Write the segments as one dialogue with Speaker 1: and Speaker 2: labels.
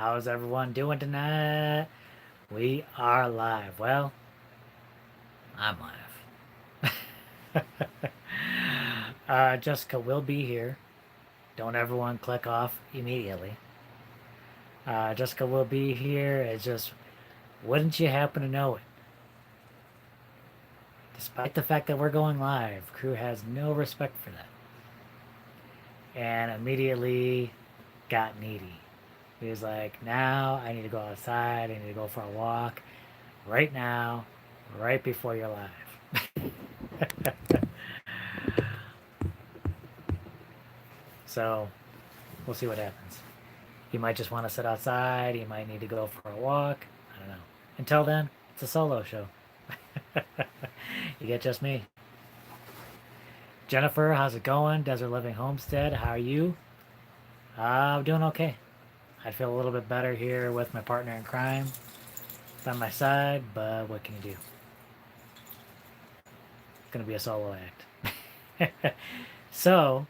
Speaker 1: How's everyone doing tonight? We are live. Well, I'm live. Jessica will be here. Don't everyone click off immediately. Jessica will be here. It's just, wouldn't you happen to know it? Despite the fact that we're going live, crew has no respect for that. And immediately got needy. He was like, now I need to go outside. I need to go for a walk right now, right before you're live. So we'll see what happens. He might just want to sit outside. He might need to go for a walk. I don't know. Until then, it's a solo show. You get just me. Jennifer, how's it going? Desert Living Homestead, how are you? I'm doing okay. I'd feel a little bit better here with my partner in crime by my side, but what can you do? It's going to be a solo act. So,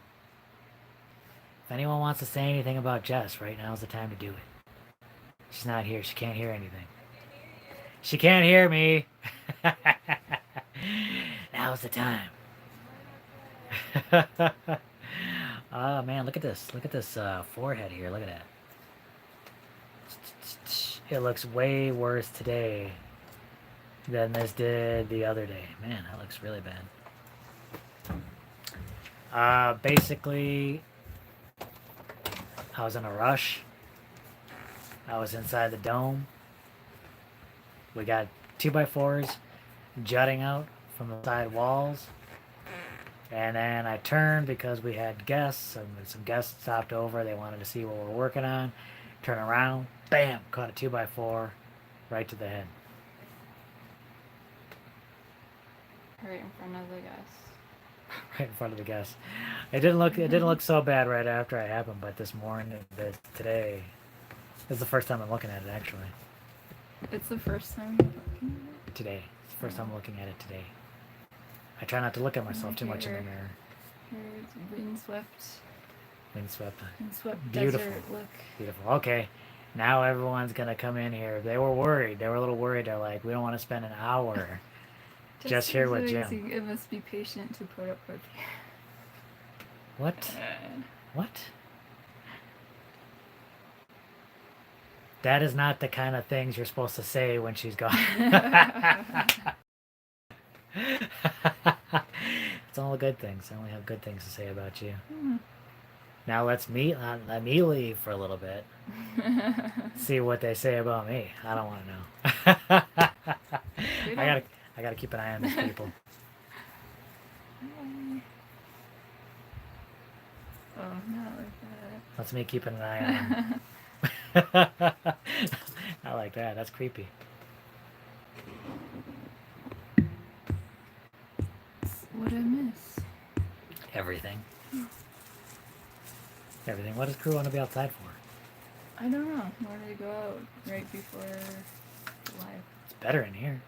Speaker 1: if anyone wants to say anything about Jess, right now is the time to do it. She's not here. She can't hear anything. She can't hear me. Now's the time. Oh man, look at this. Look at this forehead here. Look at that. It looks way worse today than this did the other day. Man, that looks really bad. Basically, I was in a rush. I was inside the dome. We got 2x4s jutting out from the side walls. And then I turned because we had guests. Some guests stopped over. They wanted to see what we're working on. Turn around. Bam! Caught a 2x4 right to the head.
Speaker 2: Right in front of the guests.
Speaker 1: Right in front of the guests. It didn't look so bad right after it happened, but this morning, today, this is the first time I'm looking at it actually.
Speaker 2: It's the first time you're looking at it?
Speaker 1: Today. It's the first time I'm looking at it today. I try not to look at myself too much in the mirror.
Speaker 2: Here's windswept.
Speaker 1: Windswept.
Speaker 2: Beautiful. Desert look.
Speaker 1: Beautiful. Okay. Now everyone's gonna come in here. They were worried. They were a little worried. They're like, we don't want to spend an hour just here with Jim.
Speaker 2: It must be patient to put up with you.
Speaker 1: What? What? That is not the kind of things you're supposed to say when she's gone. It's all good things. I only have good things to say about you. Now let me leave for a little bit. See what they say about me. I don't want to know. I gotta keep an eye on these people.
Speaker 2: Oh, not like that.
Speaker 1: That's me keeping an eye on them. Not like that. That's creepy.
Speaker 2: What'd I miss?
Speaker 1: Everything. Everything. What does crew want to be outside for?
Speaker 2: I don't know. Why did they go out right before live?
Speaker 1: It's better in here.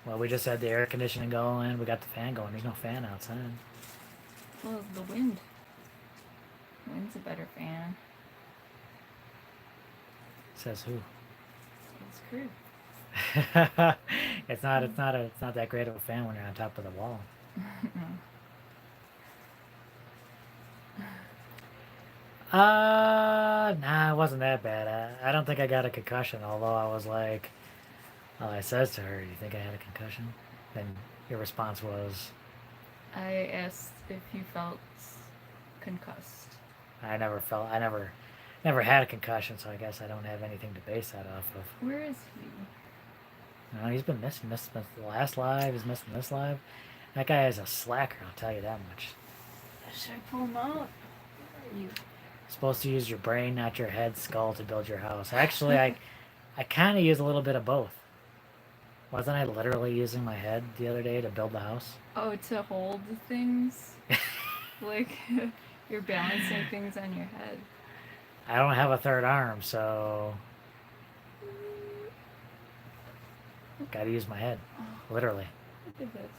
Speaker 1: Well, we just had the air conditioning going. We got the fan going. There's no fan outside.
Speaker 2: Well, the wind. Wind's a better fan.
Speaker 1: Says who?
Speaker 2: It's crew.
Speaker 1: It's not that great of a fan when you're on top of the wall. Nah, it wasn't that bad. I don't think I got a concussion, although I was like, I says to her, do you think I had a concussion? And your response was,
Speaker 2: I asked if you felt concussed.
Speaker 1: I never had a concussion, so I guess I don't have anything to base that off of.
Speaker 2: Where is he?
Speaker 1: No, he's been missing the last live. He's missing this live. That guy is a slacker, I'll tell you that much.
Speaker 2: Should I pull him out? Where are you?
Speaker 1: You're supposed to use your brain, not your head, skull to build your house. Actually, I kind of use a little bit of both. Wasn't I literally using my head the other day to build the house?
Speaker 2: Oh, to hold things? Like, you're balancing things on your head.
Speaker 1: I don't have a third arm, so gotta use my head. Literally.
Speaker 2: Look at this.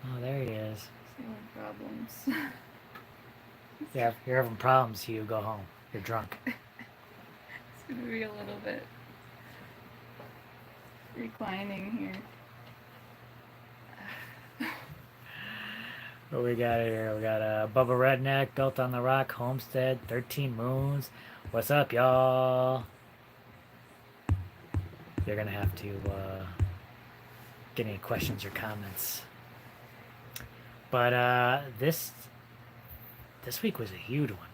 Speaker 1: Oh, there he is.
Speaker 2: No problems.
Speaker 1: Yeah, if you're having problems, Hugh, go home. You're drunk.
Speaker 2: It's gonna be a little bit reclining here.
Speaker 1: What we got here? We got a Bubba Redneck, Built on the Rock, Homestead, 13 Moons. What's up, y'all? You're gonna have to get any questions or comments. But this week was a huge one.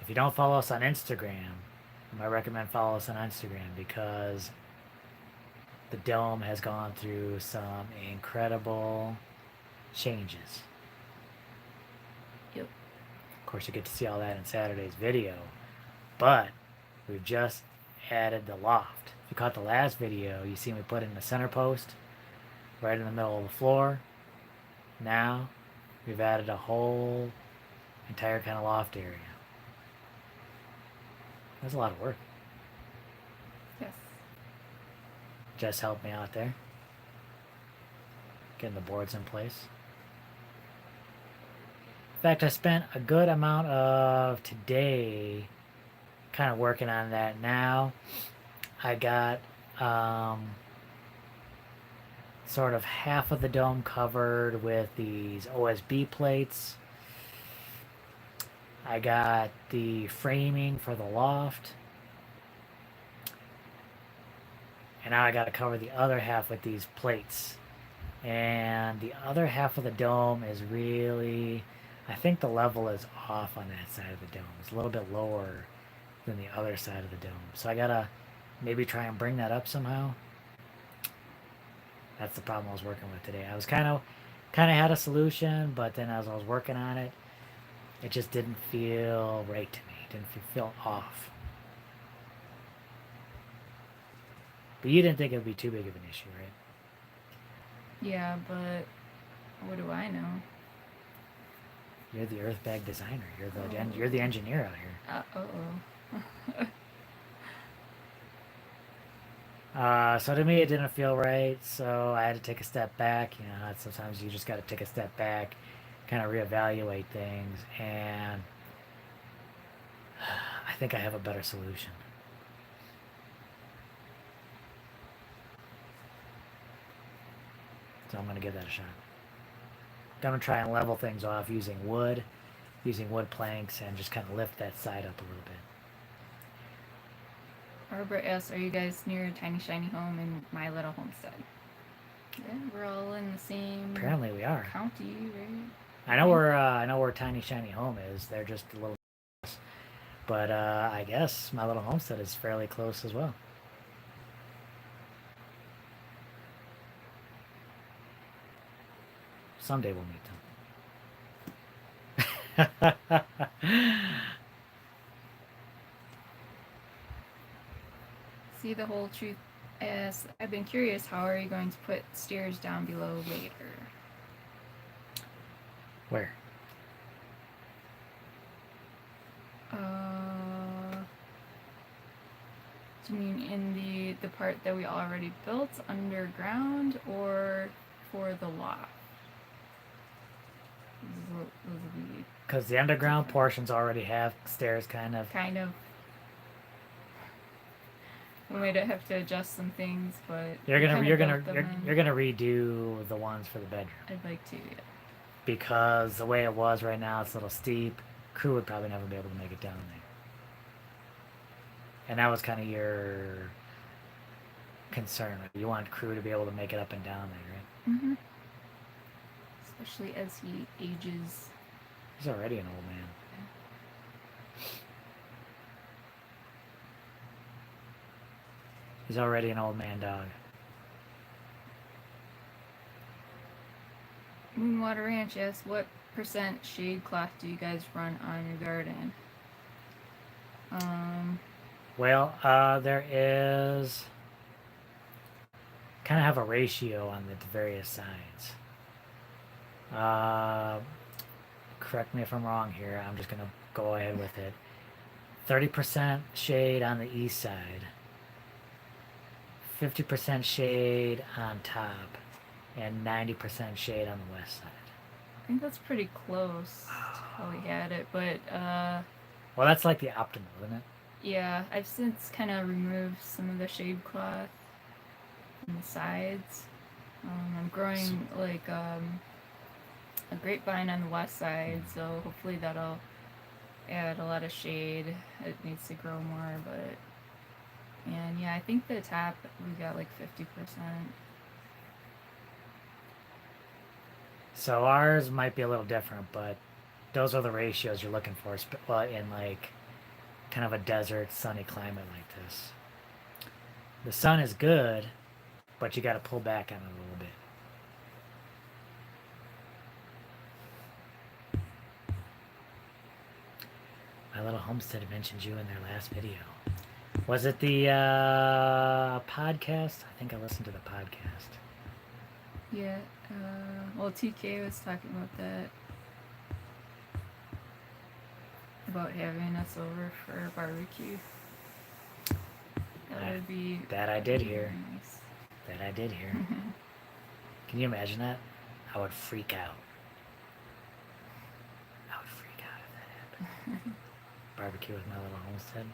Speaker 1: If you don't follow us on Instagram, I recommend follow us on Instagram because the dome has gone through some incredible changes.
Speaker 2: Yep.
Speaker 1: Of course, you get to see all that in Saturday's video, but we've just added the loft. If you caught the last video, you see me put in the center post right in the middle of the floor. Now we've added a whole entire kind of loft area. That's a lot of work.
Speaker 2: Yes.
Speaker 1: Jess helped me out there, getting the boards in place. In fact, I spent a good amount of today kind of working on that now. I got sort of half of the dome covered with these OSB plates. I got the framing for the loft. And now I got to cover the other half with these plates. And the other half of the dome is really, I think the level is off on that side of the dome. It's a little bit lower than the other side of the dome. So I got to maybe try and bring that up somehow. That's the problem I was working with today. I was kind of had a solution, but then as I was working on it, it just didn't feel right to me. It didn't feel off. But you didn't think it would be too big of an issue, right?
Speaker 2: Yeah, but what do I know?
Speaker 1: You're the Earthbag designer. You're the engineer out here. So to me, it didn't feel right. So I had to take a step back. You know, sometimes you just got to take a step back, kind of reevaluate things, and I think I have a better solution. So I'm going to give that a shot. I'm going to try and level things off using wood planks, and just kind of lift that side up a little bit.
Speaker 2: Barbara asks, are you guys near a tiny shiny home in My Little Homestead? Yeah, we're all in the same
Speaker 1: Apparently we are.
Speaker 2: county, right?
Speaker 1: I know where Tiny Shiny Home is. They're just a little close. But I guess My Little Homestead is fairly close as well. Someday we'll meet them.
Speaker 2: See the whole truth as I've been curious, how are you going to put stairs down below later?
Speaker 1: Where?
Speaker 2: Do you mean in the part that we already built underground, or for the loft?
Speaker 1: Because the underground portions already have stairs, kind of.
Speaker 2: We might have to adjust some things, but
Speaker 1: you're gonna redo the ones for the bedroom.
Speaker 2: I'd like to, yeah.
Speaker 1: Because the way it was right now, it's a little steep. Crew would probably never be able to make it down there. And that was kind of your concern. Right? You want crew to be able to make it up and down there, right?
Speaker 2: Mm-hmm. Especially as he ages.
Speaker 1: He's already an old man. He's already an old man dog.
Speaker 2: Moonwater Ranch asks, what % shade cloth do you guys run on your garden?
Speaker 1: Well, there is kind of have a ratio on the various sides. Correct me if I'm wrong here. I'm just gonna go ahead with it. 30% shade on the east side, 50% shade on top, and 90% shade on the west side.
Speaker 2: think that's pretty close to how we had it, but
Speaker 1: Well, that's like the optimal, isn't it?
Speaker 2: yeah, I've since kind of removed some of the shade cloth on the sides. I'm growing like a grapevine on the west side, so hopefully that'll add a lot of shade. It needs to grow more, but and yeah, I think the top we got like 50%.
Speaker 1: So ours might be a little different, but those are the ratios you're looking for in like kind of a desert, sunny climate like this. The sun is good, but you got to pull back on it a little bit. My little homestead mentioned you in their last video. Was it the podcast? I think I listened to the podcast.
Speaker 2: Yeah, well, TK was talking about that. About having us over for a barbecue. That would be...
Speaker 1: That I did hear.
Speaker 2: Nice.
Speaker 1: That I did hear. Can you imagine that? I would freak out. I would freak out if that happened. Barbecue with my little homestead.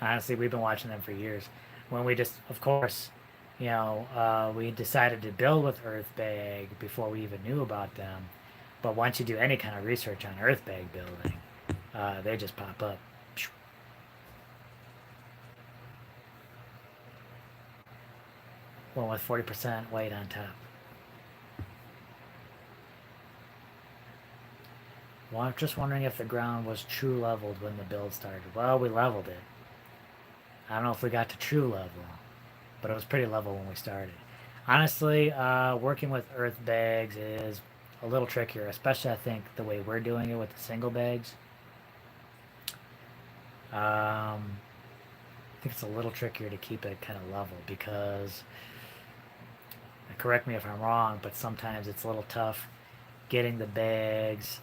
Speaker 1: Honestly, we've been watching them for years. When we just, of course, you know, we decided to build with Earthbag before we even knew about them. But once you do any kind of research on Earthbag building, they just pop up. One with 40% white on top. Well, I'm just wondering if the ground was true leveled when the build started. Well, we leveled it. I don't know if we got to true level, but it was pretty level when we started. Honestly, working with earth bags is a little trickier, especially I think the way we're doing it with the single bags. I think it's a little trickier to keep it kind of level because, correct me if I'm wrong, but sometimes it's a little tough getting the bags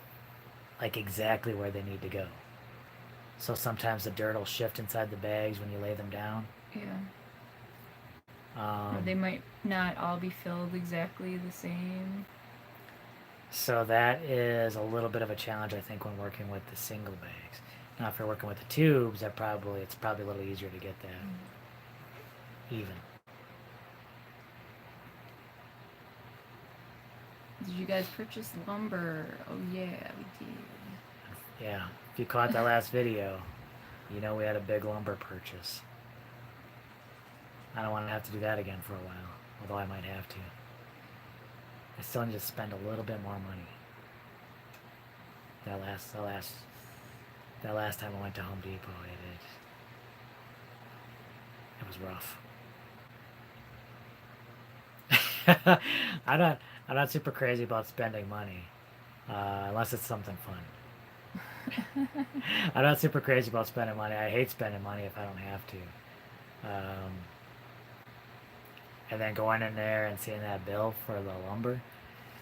Speaker 1: like exactly where they need to go. So sometimes the dirt will shift inside the bags when you lay them down.
Speaker 2: Yeah. Or they might not all be filled exactly the same.
Speaker 1: So that is a little bit of a challenge, I think, when working with the single bags. Now, if you're working with the tubes, it's probably a little easier to get that even.
Speaker 2: Did you guys purchase lumber? Oh yeah, we did.
Speaker 1: Yeah, if you caught that last video, you know we had a big lumber purchase. I don't want to have to do that again for a while, although I might have to. I still need to spend a little bit more money. That last time I went to Home Depot, it was rough. I'm not super crazy about spending money, unless it's something fun. I'm not super crazy about spending money. I hate spending money if I don't have to. And then going in there and seeing that bill for the lumber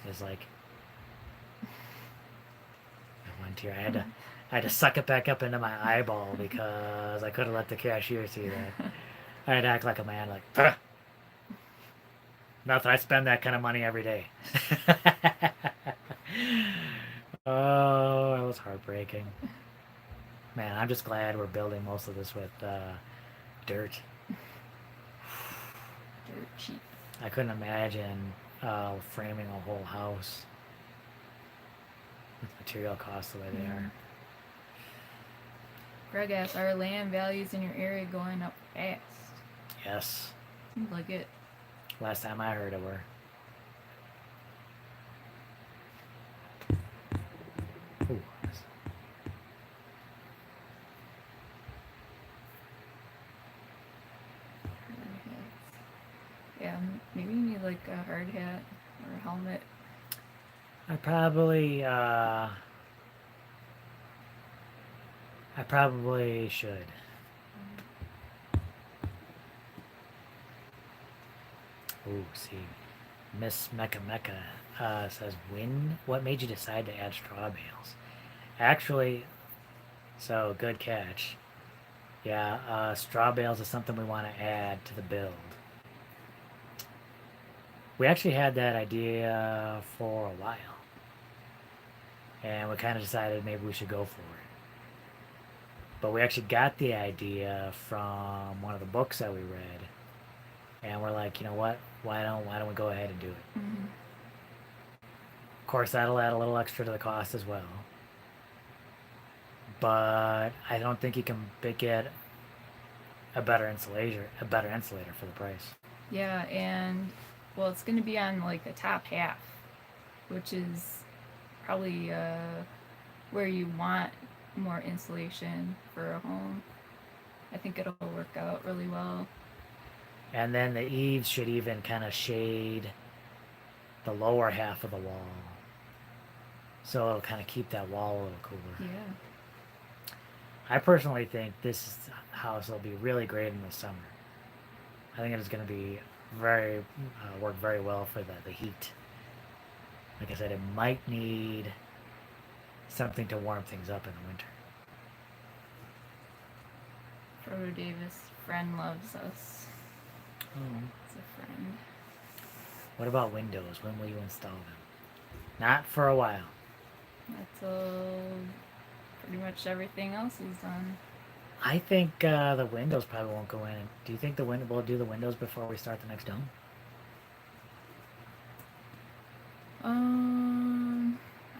Speaker 1: is like one tear. I had to suck it back up into my eyeball because I couldn't let the cashier see that. I had to act like a man, like, "Ugh. Nothing. I spend that kind of money every day." Oh, it was heartbreaking. Man, I'm just glad we're building most of this with dirt.
Speaker 2: Dirt cheap.
Speaker 1: I couldn't imagine framing a whole house with material costs the way they are.
Speaker 2: Greg asks, are land values in your area going up fast?
Speaker 1: Yes.
Speaker 2: Seems like it.
Speaker 1: Last time I heard it were. Ooh.
Speaker 2: Yeah, maybe you need like a hard hat or a helmet.
Speaker 1: I probably should. Ooh, see. Miss Mecca says, what made you decide to add straw bales? Actually, so good catch. Yeah, straw bales is something we want to add to the build. We actually had that idea for a while, and we kind of decided maybe we should go for it. But we actually got the idea from one of the books that we read, and we're like, you know what? Why don't we go ahead and do it?
Speaker 2: Mm-hmm.
Speaker 1: Of course, that'll add a little extra to the cost as well. But I don't think you can get a better insulator for the price.
Speaker 2: Yeah, and well, it's going to be on like the top half, which is probably where you want more insulation for a home. I think it'll work out really well.
Speaker 1: And then the eaves should even kind of shade the lower half of the wall. So it'll kind of keep that wall a little cooler.
Speaker 2: Yeah.
Speaker 1: I personally think this house will be really great in the summer. I think it's going to be work very well for the heat. Like I said, it might need something to warm things up in the winter.
Speaker 2: Frodo Davis, friend loves us.
Speaker 1: Oh.
Speaker 2: It's a friend.
Speaker 1: What about windows? When will you install them? Not for a while.
Speaker 2: Until pretty much everything else is done.
Speaker 1: I think the windows probably won't go in. Do you think we'll do the windows before we start the next dome?
Speaker 2: I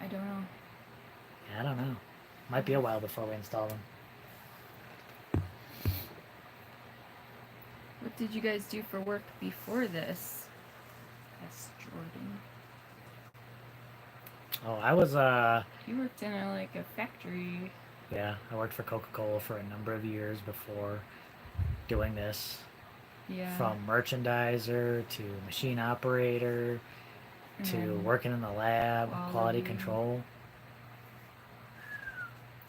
Speaker 2: don't know.
Speaker 1: Yeah, I don't know. Might be a while before we install them.
Speaker 2: What did you guys do for work before this? Yes, Jordan.
Speaker 1: Oh, I was
Speaker 2: You worked in a factory.
Speaker 1: yeah, I worked for Coca-Cola for a number of years before doing this.
Speaker 2: Yeah.
Speaker 1: From merchandiser to machine operator to working in the lab, quality control.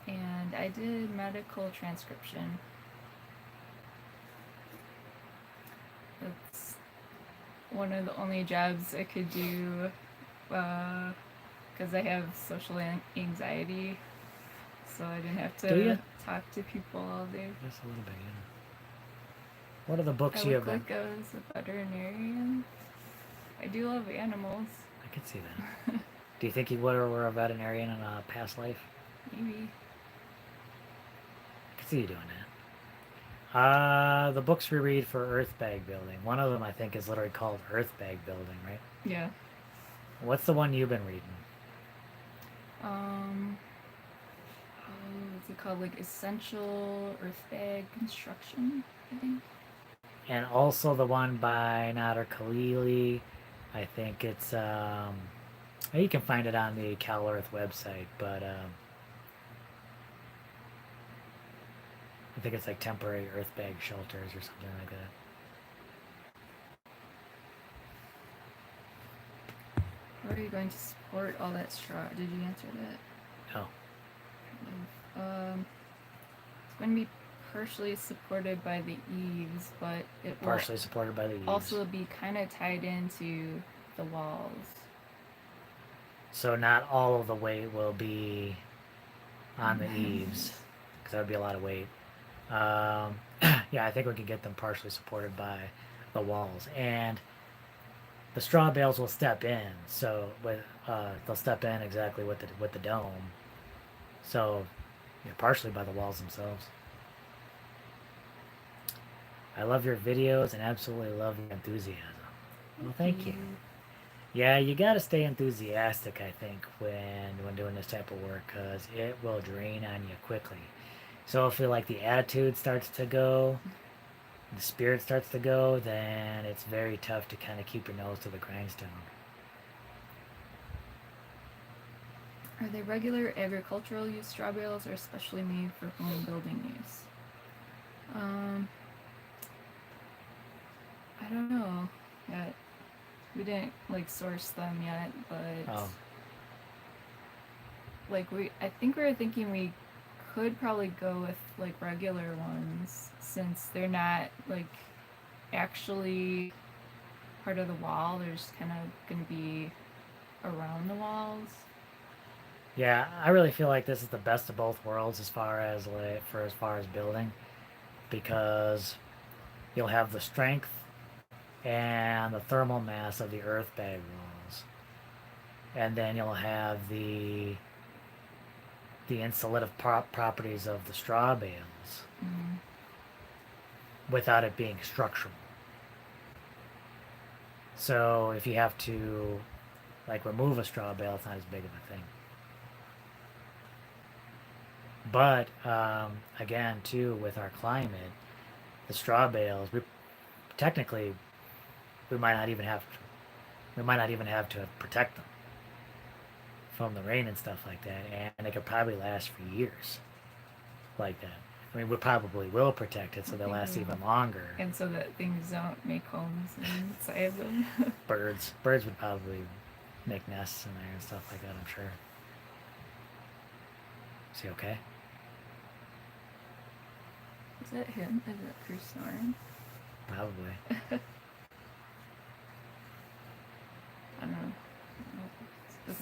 Speaker 2: And I did medical transcription. That's one of the only jobs I could do because I have social anxiety, so I didn't have to talk to people all day.
Speaker 1: Just a little bit, yeah. What are the books
Speaker 2: I
Speaker 1: you
Speaker 2: look
Speaker 1: have?
Speaker 2: like I was a veterinarian. I do love animals.
Speaker 1: I could see that. Do you think you were a veterinarian in a past life?
Speaker 2: Maybe.
Speaker 1: I could see you doing that. The books we read for Earthbag building. One of them I think is literally called Earthbag building, right?
Speaker 2: Yeah.
Speaker 1: What's the one you've been reading?
Speaker 2: What's it called? Essential Earthbag construction, I think.
Speaker 1: And also the one by Nader Khalili. I think it's you can find it on the Cal Earth website, but I think it's temporary Earthbag shelters or something like that.
Speaker 2: How are you going to support all that straw? Did you answer that?
Speaker 1: No.
Speaker 2: It's going to be partially supported by the eaves, but it
Speaker 1: partially supported by the eaves.
Speaker 2: Also be kind of tied into the walls.
Speaker 1: So not all of the weight will be on the eaves, because that would be a lot of weight. Yeah, I think we can get them partially supported by the walls, and the straw bales will step in. So they'll step in exactly with the dome. So partially by the walls themselves. I love your videos and absolutely love your enthusiasm. Well, thank you. Yeah, you gotta stay enthusiastic, I think, when doing this type of work, because it will drain on you quickly. So if the attitude starts to go, the spirit starts to go, then it's very tough to kind of keep your nose to the grindstone.
Speaker 2: Are they regular agricultural use straw bales or specially made for home building use? I don't know yet. We didn't source them yet, but I think we were thinking we could probably go with regular ones, since they're not actually part of the wall. They're just kind of gonna be around the walls.
Speaker 1: Yeah, I really feel like this is the best of both worlds as far as building, because you'll have the strength and the thermal mass of the Earthbag walls. And then you'll have the insulative properties of the straw bales
Speaker 2: Mm.
Speaker 1: without it being structural. So if you have to like remove a straw bale, it's not as big of a thing. But again, too, with our climate, the straw bales, technically we might not even have to, protect them from the rain and stuff like that, and they could probably last for years like that. I mean, we probably will protect it so
Speaker 2: I
Speaker 1: they'll
Speaker 2: think
Speaker 1: last
Speaker 2: we
Speaker 1: even
Speaker 2: will.
Speaker 1: longer.
Speaker 2: And so that things don't make homes inside them.
Speaker 1: Birds would probably make nests in there and stuff like that, I'm sure. Is he okay?
Speaker 2: Is that him? Is that Cruz snoring?
Speaker 1: Probably.
Speaker 2: I don't know.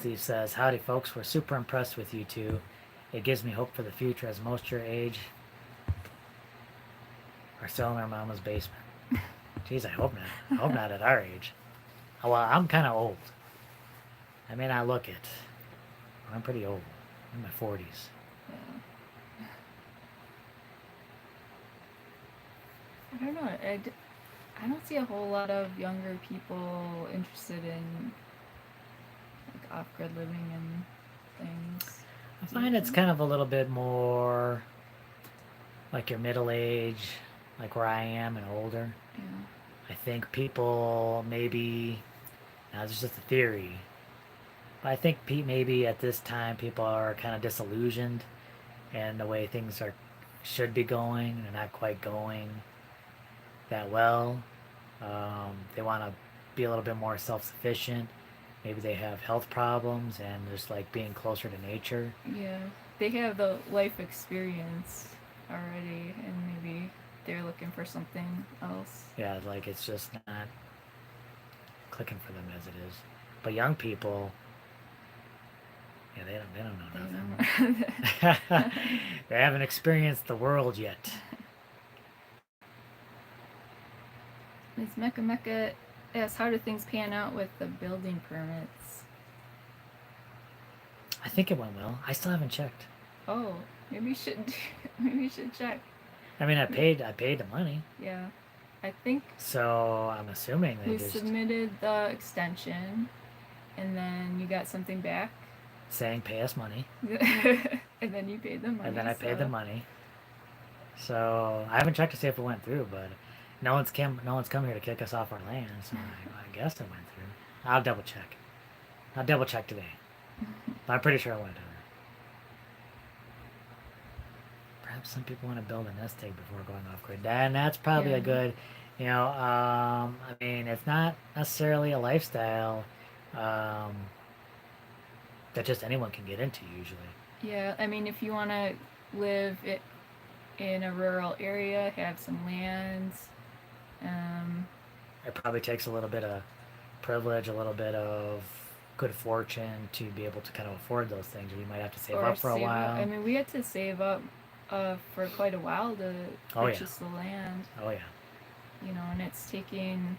Speaker 1: Steve says, "Howdy, folks. We're super impressed with you two. It gives me hope for the future as most your age are still in their mama's basement." Jeez, I hope not. I hope not at our age. Well, I'm kind of old. I may not look it. I'm pretty old. I'm in my 40s.
Speaker 2: Yeah. I don't know. I don't see a whole lot of younger people interested in like off-grid living and things.
Speaker 1: I find it's kind of a little bit more like your middle age, like where I am and older.
Speaker 2: Yeah.
Speaker 1: I think people maybe, now this is just a theory, but I think maybe at this time people are kind of disillusioned in the way things should be going, and they're not quite going that well. They want to be a little bit more self-sufficient. Maybe they have health problems and just like being closer to nature.
Speaker 2: Yeah. They have the life experience already, and maybe they're looking for something else.
Speaker 1: Yeah, like it's just not clicking for them as it is. But young people, yeah, they don't know nothing. They haven't experienced the world yet.
Speaker 2: Ms. Mecca asks, how do things pan out with the building permits?
Speaker 1: I think it went well. I still haven't checked.
Speaker 2: Oh, maybe you should maybe you should check.
Speaker 1: I mean, I paid the money.
Speaker 2: Yeah. I think
Speaker 1: So I'm assuming they
Speaker 2: we
Speaker 1: just
Speaker 2: submitted the extension and then you got something back.
Speaker 1: saying pay us money,
Speaker 2: And then you paid the money.
Speaker 1: and then I paid the money. So I haven't checked to see if it went through, but no one's come here to kick us off our land, so I guess it went through. I'll double check. I'll double check today. But I'm pretty sure it went through. Perhaps some people want to build a nest egg before going off grid, and that's probably
Speaker 2: Yeah.
Speaker 1: a good, I mean, it's not necessarily a lifestyle that just anyone can get into usually.
Speaker 2: Yeah, I mean, if you want to live in a rural area, have some land,
Speaker 1: It probably takes a little bit of privilege, a little bit of good fortune to be able to kind of afford those things, or you might have to save
Speaker 2: or
Speaker 1: up for a
Speaker 2: save
Speaker 1: while.
Speaker 2: up. I mean, we had to save up for quite a while to
Speaker 1: Oh, yeah.
Speaker 2: purchase the land,
Speaker 1: Oh yeah.
Speaker 2: and it's taking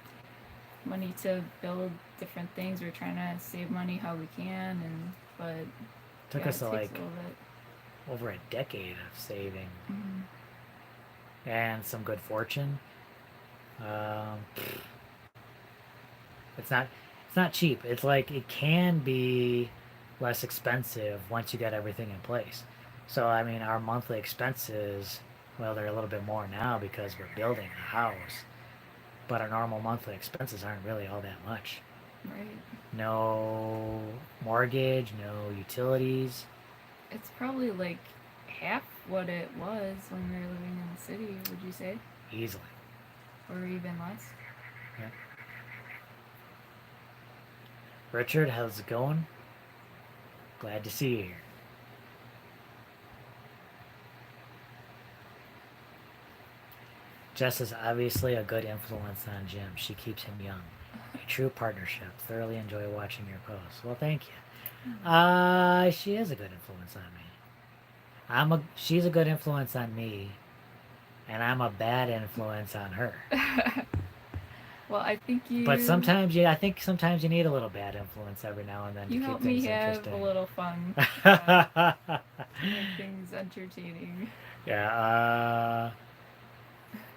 Speaker 2: money to build different things. We're trying to save money how we can, but
Speaker 1: Took
Speaker 2: yeah,
Speaker 1: us
Speaker 2: it takes
Speaker 1: like
Speaker 2: a little bit.
Speaker 1: over a decade of saving
Speaker 2: Mhm.
Speaker 1: and some good fortune. It's not cheap. It's like it can be less expensive once you get everything in place. So I mean, our monthly expenses, well, they're a little bit more now because we're building a house, but our normal monthly expenses aren't really all that much.
Speaker 2: Right.
Speaker 1: No mortgage, no utilities.
Speaker 2: It's probably like half what it was when we were living in the city, would you say?
Speaker 1: Easily.
Speaker 2: Or even less?
Speaker 1: Yeah. Richard, how's it going? Glad to see you here. Jess is obviously a good influence on Jim. She keeps him young. A true partnership. Thoroughly enjoy watching your posts. Well, thank you. She is a good influence on me. She's a good influence on me, and I'm a bad influence on her.
Speaker 2: Well, I think
Speaker 1: But I think sometimes you need a little bad influence every now and then to
Speaker 2: you
Speaker 1: keep
Speaker 2: help me
Speaker 1: things
Speaker 2: have a
Speaker 1: interesting.
Speaker 2: little fun to make things entertaining.
Speaker 1: Yeah,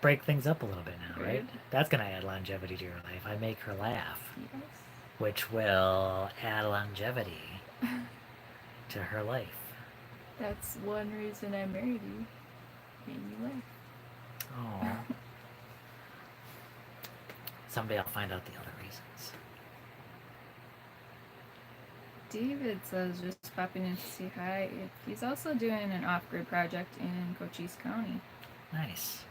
Speaker 1: break things up a little bit now, right?
Speaker 2: Right?
Speaker 1: That's gonna add longevity to your life. I make her laugh,
Speaker 2: Yes.
Speaker 1: which will add longevity to her life.
Speaker 2: That's one reason I married you. Made me laugh.
Speaker 1: Oh, someday I'll find out the other reasons.
Speaker 2: David says just popping in to say hi. He's also doing an off-grid project in Cochise County.
Speaker 1: Nice.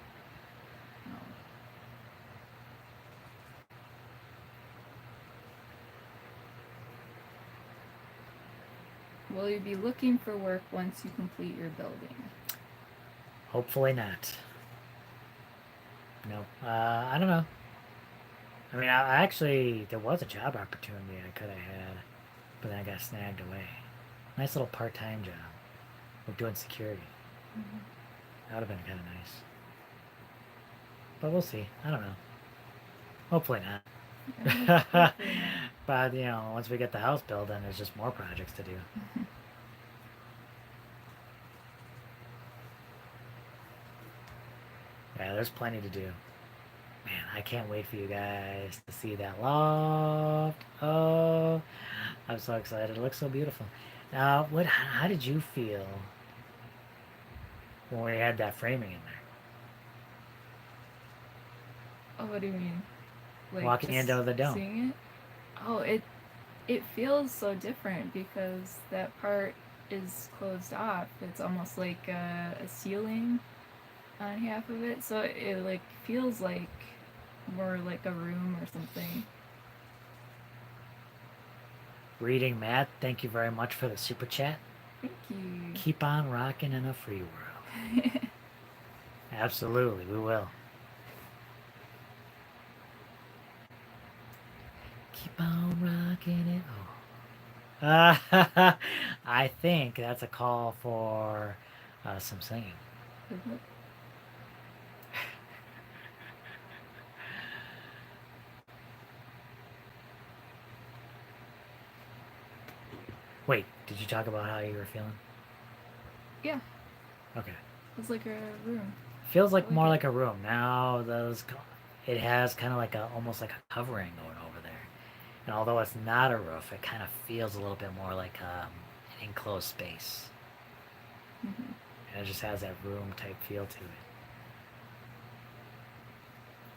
Speaker 2: Will you be looking for work once you complete your building?
Speaker 1: Hopefully not. No, I don't know. I mean, I actually there was a job opportunity I could have had, but then I got snagged away. Nice little part-time job. We're doing security.
Speaker 2: Mm-hmm.
Speaker 1: That would have been kind of nice. But we'll see. I don't know. Hopefully not.
Speaker 2: Yeah, hopefully not.
Speaker 1: But, once we get the house built, then there's just more projects to do. Yeah, there's plenty to do. Man, I can't wait for you guys to see that loft. Oh, I'm so excited. It looks so beautiful. How did you feel when we had that framing in there?
Speaker 2: Oh, what do you mean? Like
Speaker 1: Walking
Speaker 2: just
Speaker 1: into the dome.
Speaker 2: seeing it? Oh, it feels so different because that part is closed off. It's almost like a ceiling on half of it, so it like feels like more like a room or something.
Speaker 1: Reading Matt, thank you very much for the super chat.
Speaker 2: Thank you.
Speaker 1: Keep on rocking in a free world. Absolutely, we will. Keep on rocking it. Oh. I think that's a call for some singing. Wait, did you talk about how you were feeling?
Speaker 2: Yeah,
Speaker 1: Okay.
Speaker 2: it's like a room.
Speaker 1: Feels like more
Speaker 2: it.
Speaker 1: like a room. Now it has kind of like almost like a covering going over there. And although it's not a roof, it kind of feels a little bit more like an enclosed space.
Speaker 2: Mm-hmm.
Speaker 1: And it just has that room type feel to it.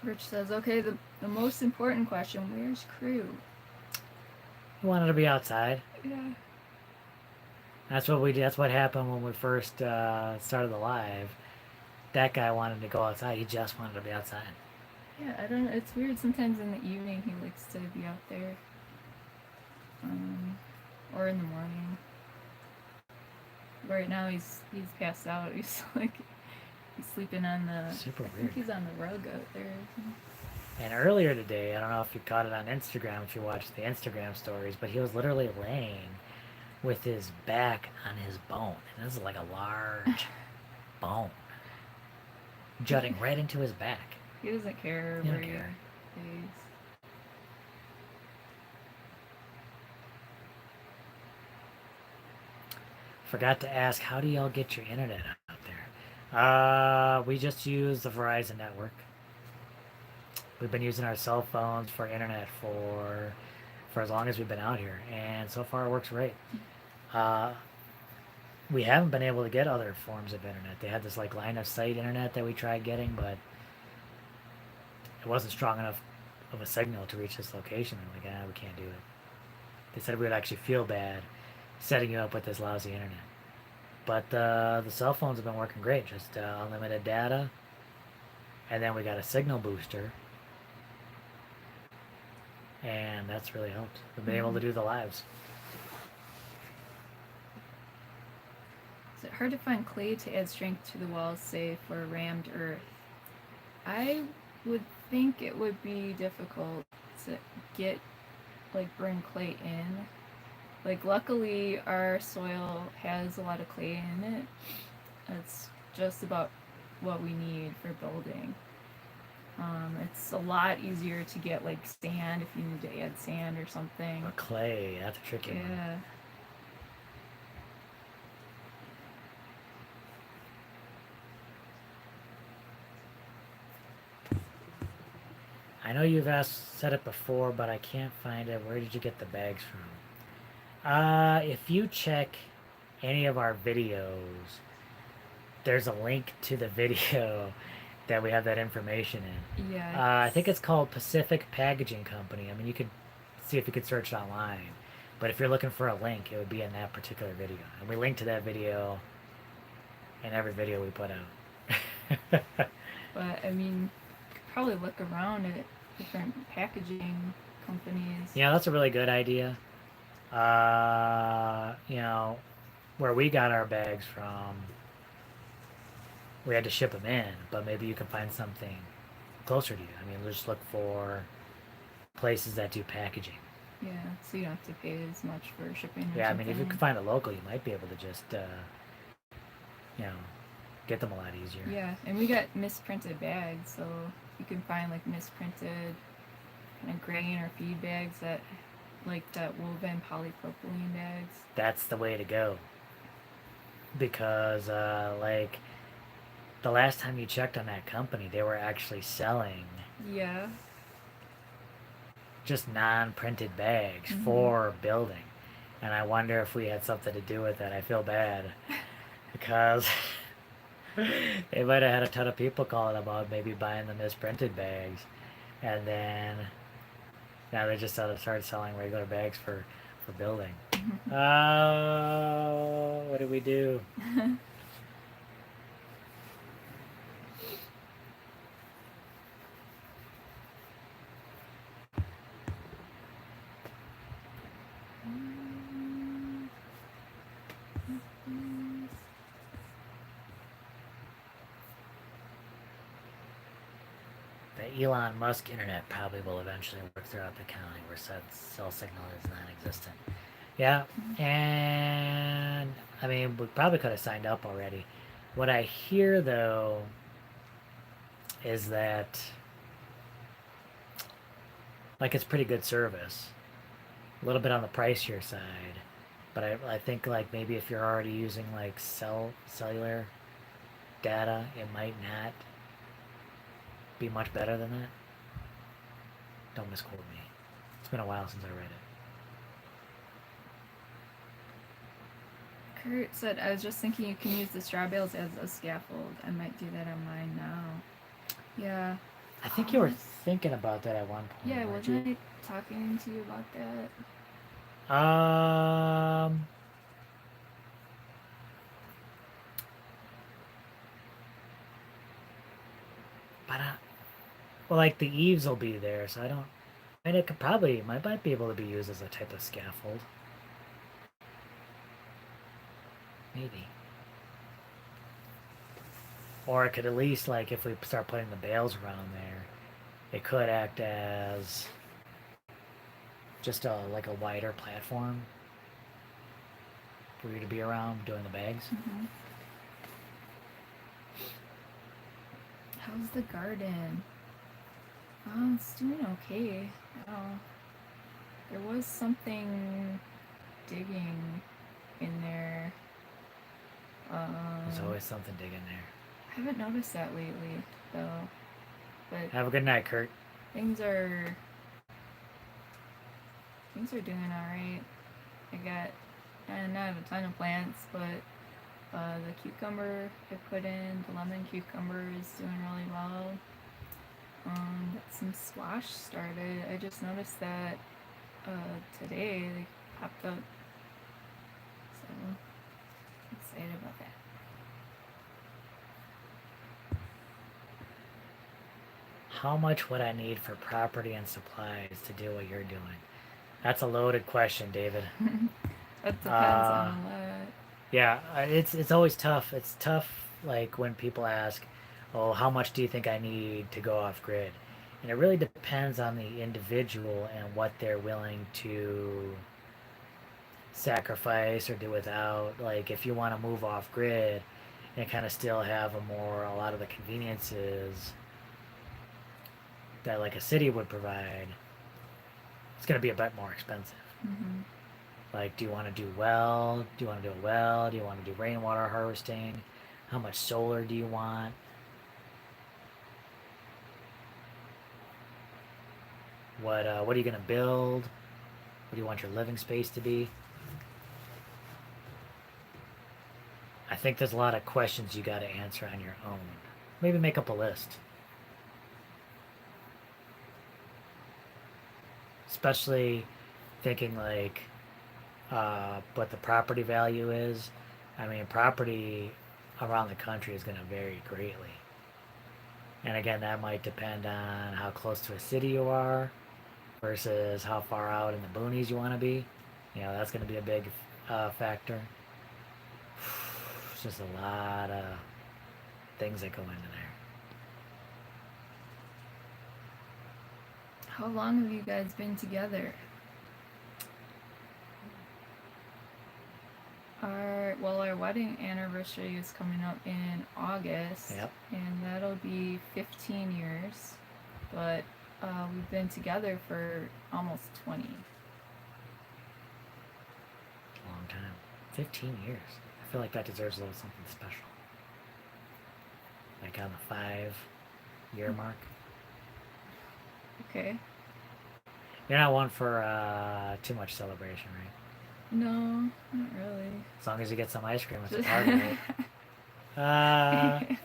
Speaker 2: Rich says, okay, the most important question, where's crew?
Speaker 1: We wanted to be outside.
Speaker 2: Yeah.
Speaker 1: That's what we did. That's what happened when we first started the live. That guy wanted to go outside. He just wanted to be outside.
Speaker 2: Yeah, I don't know. It's weird. Sometimes in the evening he likes to be out there. Or in the morning. Right now he's passed out. He's sleeping on the.
Speaker 1: Super
Speaker 2: I
Speaker 1: weird.
Speaker 2: think he's on the rug out there.
Speaker 1: And earlier today, I don't know if you caught it on Instagram, if you watched the Instagram stories, but he was literally laying with his back on his bone. And this is like a large bone jutting right into his back.
Speaker 2: He doesn't care
Speaker 1: He
Speaker 2: where
Speaker 1: don't
Speaker 2: he
Speaker 1: care.
Speaker 2: lays.
Speaker 1: Forgot to ask, how do y'all get your internet out there? We just use the Verizon network. We've been using our cell phones for internet for as long as we've been out here, and so far it works great. We haven't been able to get other forms of internet. They had this like line of sight internet that we tried getting, but it wasn't strong enough of a signal to reach this location. We're like, we can't do it. They said we would actually feel bad setting you up with this lousy internet. But the cell phones have been working great. Just unlimited data, and then we got a signal booster, and that's really helped. We've been able to do the lives.
Speaker 2: Is it hard to find clay to add strength to the walls, say for rammed earth? I would think it would be difficult to bring clay in. Like, luckily our soil has a lot of clay in it. It's just about what we need for building. It's a lot easier to get like sand if you need to add sand or something.
Speaker 1: Or clay, that's a tricky one.
Speaker 2: Yeah.
Speaker 1: I know you've said it before, but I can't find it. Where did you get the bags from? If you check any of our videos, there's a link to the video that we have that information in.
Speaker 2: Yeah.
Speaker 1: I think it's called Pacific Packaging Company. I mean, you could see if you could search it online. But if you're looking for a link, it would be in that particular video. And we link to that video in every video we put out.
Speaker 2: But I mean, you could probably look around at different packaging companies.
Speaker 1: Yeah, that's a really good idea. You know, where we got our bags from, we had to ship them in, but maybe you can find something closer to you. I mean, just look for places that do packaging.
Speaker 2: Yeah, so you don't have to pay as much for shipping. Or
Speaker 1: Yeah, I
Speaker 2: something.
Speaker 1: mean, if you can find a local, you might be able to just, you know, get them a lot easier.
Speaker 2: Yeah, and we got misprinted bags, so you can find like misprinted kind of grain or feed bags that, like that woven polypropylene bags.
Speaker 1: That's the way to go. Because, like, the last time you checked on that company, they were actually selling
Speaker 2: Yeah.
Speaker 1: just non-printed bags
Speaker 2: Mhm.
Speaker 1: for building. And I wonder if we had something to do with it. I feel bad. Because they might have had a ton of people calling about maybe buying the misprinted bags. And then now they just started selling regular bags for building. Oh, what did we do? The Elon Musk internet probably will eventually work throughout the county where cell signal is non-existent. Yeah, and I mean, we probably could have signed up already. What I hear though is that like it's pretty good service, a little bit on the pricier side, but I think like maybe if you're already using like cellular data, it might not be much better than that. Don't misquote me. It's been a while since I read it.
Speaker 2: Kurt said, I was just thinking you can use the straw bales as a scaffold. I might do that on mine now. Yeah.
Speaker 1: I think you were thinking about that at one point.
Speaker 2: Yeah,
Speaker 1: weren't
Speaker 2: wasn't
Speaker 1: you?
Speaker 2: I talking to you about that?
Speaker 1: But well, like the eaves will be there, so I don't. I mean, it could probably might be able to be used as a type of scaffold. Maybe. Or it could at least, like, if we start putting the bales around there, it could act as just like a wider platform for you to be around doing the bags.
Speaker 2: Mm-hmm. How's the garden? It's doing okay. There was something digging in there.
Speaker 1: There's always something digging there.
Speaker 2: I haven't noticed that lately, though. But
Speaker 1: Have a good night, Kurt.
Speaker 2: things are doing all right. I got not a ton of plants, but the cucumber I put in, the lemon cucumber is doing really well. Got some squash started. I just noticed that today they popped up, so excited about that.
Speaker 1: How much would I need for property and supplies to do what you're doing? That's a loaded question, David.
Speaker 2: That depends on a lot.
Speaker 1: Yeah, it's always tough. It's tough, like when people ask, "Oh, how much do you think I need to go off grid?" And it really depends on the individual and what they're willing to sacrifice or do without. Like if you want to move off grid and kind of still have a lot of the conveniences that like a city would provide, it's going to be a bit more expensive.
Speaker 2: Mm-hmm.
Speaker 1: Like, do you want to do well? Do you want to do a well? Do you want to do rainwater harvesting? How much solar do you want? What are you going to build? What do you want your living space to be? I think there's a lot of questions you got to answer on your own. Maybe make up a list. Especially thinking like what the property value is. I mean, property around the country is going to vary greatly. And again, that might depend on how close to a city you are versus how far out in the boonies you want to be. You know, that's going to be a big factor. It's just a lot of things that go into there.
Speaker 2: How long have you guys been together? Our wedding anniversary is coming up in August.
Speaker 1: Yep.
Speaker 2: And that'll be 15 years. But we've been together for almost 20.
Speaker 1: Long time. 15 years. I feel like that deserves a little something special. Like on the 5-year mark.
Speaker 2: Okay.
Speaker 1: You're not one for too much celebration, right?
Speaker 2: No, not really.
Speaker 1: As long as you get some ice cream, it's a party, right?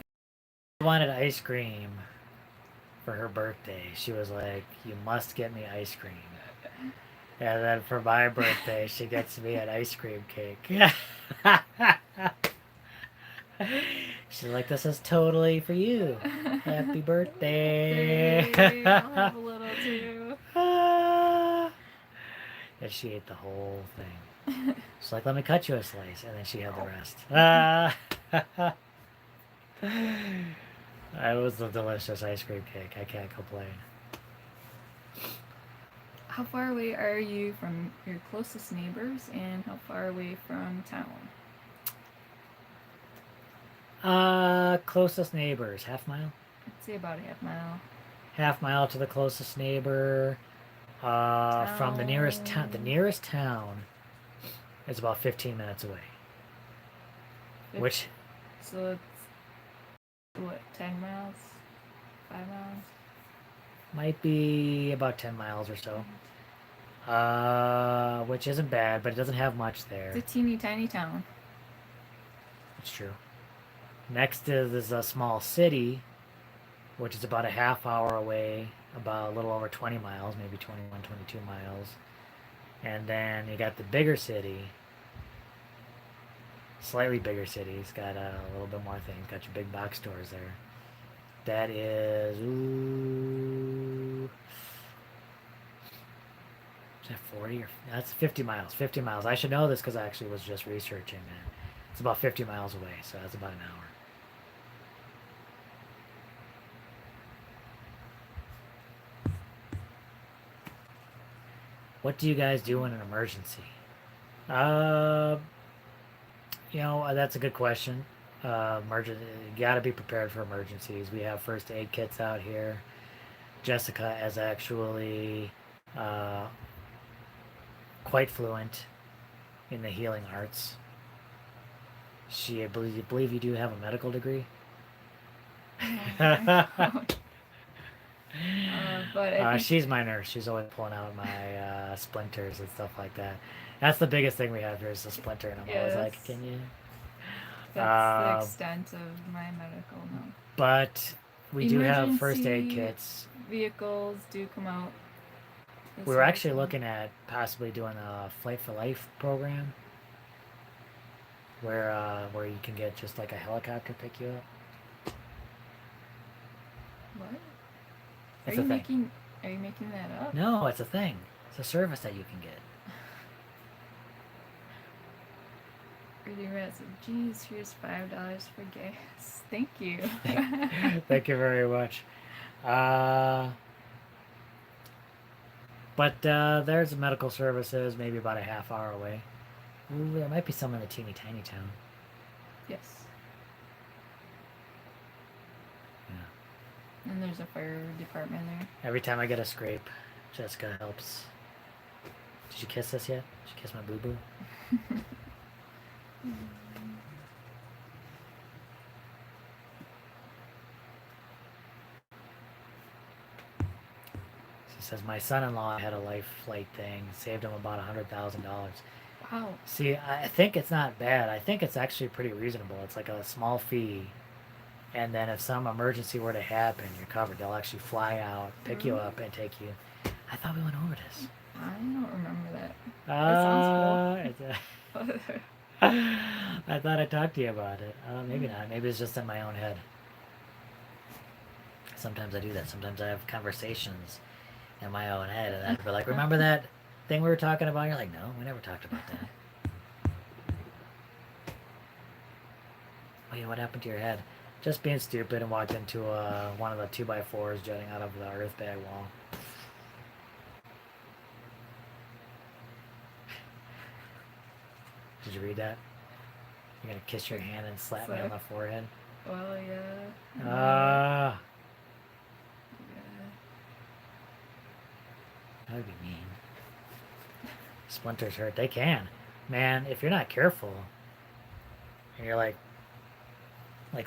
Speaker 1: She wanted ice cream for her birthday. She was like, "You must get me ice cream." And then for my birthday, she gets me an ice cream cake. She's like, "This is totally for you. Happy birthday!"
Speaker 2: I'll have a little too.
Speaker 1: And she ate the whole thing. She's like, "Let me cut you a slice," and then she had the rest. It was a delicious ice cream cake. I can't complain.
Speaker 2: How far away are you from your closest neighbors, and how far away from town?
Speaker 1: Closest neighbors, half mile?
Speaker 2: I'd say about a half mile.
Speaker 1: Half mile to the closest neighbor. From the nearest town. The nearest town is about 15 minutes away. Which?
Speaker 2: So it's, what, 10 miles? 5 miles?
Speaker 1: Might be about 10 miles or so. Which isn't bad, but it doesn't have much there.
Speaker 2: It's a teeny tiny town.
Speaker 1: It's true. Next is a small city, which is about a half hour away, about a little over 20 miles, maybe 21, 22 miles. And then you got the bigger city, slightly bigger city. It's got a little bit more things. Got your big box stores there. That is, is that 40 or that's 50 miles? 50 miles. I should know this because I actually was just researching it. It's about 50 miles away, so that's about an hour. What do you guys do in an emergency? That's a good question. You gotta be prepared for emergencies. We have first aid kits out here. Jessica is actually quite fluent in the healing arts. I believe you do have a medical degree.
Speaker 2: But
Speaker 1: she's my nurse. She's always pulling out my splinters and stuff like that. That's the biggest thing we have here is the splinter, and I'm always like, "Can you?"
Speaker 2: That's the extent of my medical know.
Speaker 1: But we do have first aid kits.
Speaker 2: Vehicles do come out.
Speaker 1: We were actually looking at possibly doing a Flight for Life program, where you can get just like a helicopter pick you up.
Speaker 2: What?
Speaker 1: It's
Speaker 2: Are
Speaker 1: a
Speaker 2: you
Speaker 1: thing.
Speaker 2: making that up?
Speaker 1: No, it's a thing. It's a service that you can get.
Speaker 2: Reading Rat said, "Geez, here's $5 for gas. Thank you."
Speaker 1: Thank you very much. But there's medical services, maybe about a half hour away. Ooh, there might be some in a teeny tiny town.
Speaker 2: Yes.
Speaker 1: Yeah.
Speaker 2: And there's a fire department there.
Speaker 1: Every time I get a scrape, Jessica helps. Did you kiss us yet? Did you kiss my boo-boo? She says, my son-in-law had a life flight thing, saved him about $100,000.
Speaker 2: Wow.
Speaker 1: See, I think it's not bad. I think it's actually pretty reasonable. It's like a small fee. And then if some emergency were to happen, you're covered. They'll actually fly out, pick you up, and take you. I thought we went over this.
Speaker 2: I don't remember that. That sounds cool.
Speaker 1: I thought I talked to you about it. Maybe not. Maybe it's just in my own head. Sometimes I do that. Sometimes I have conversations in my own head, and I'd be like, remember that thing we were talking about? And you're like, no, we never talked about that. Wait, what happened to your head? Just being stupid and walked into one of the 2x4s jutting out of the Earthbag wall. Did you read that? You're gonna kiss your hand and slap me on the forehead?
Speaker 2: Well, yeah.
Speaker 1: Ah.
Speaker 2: Yeah.
Speaker 1: That would be mean. Splinters hurt. They can. Man, if you're not careful, and you're like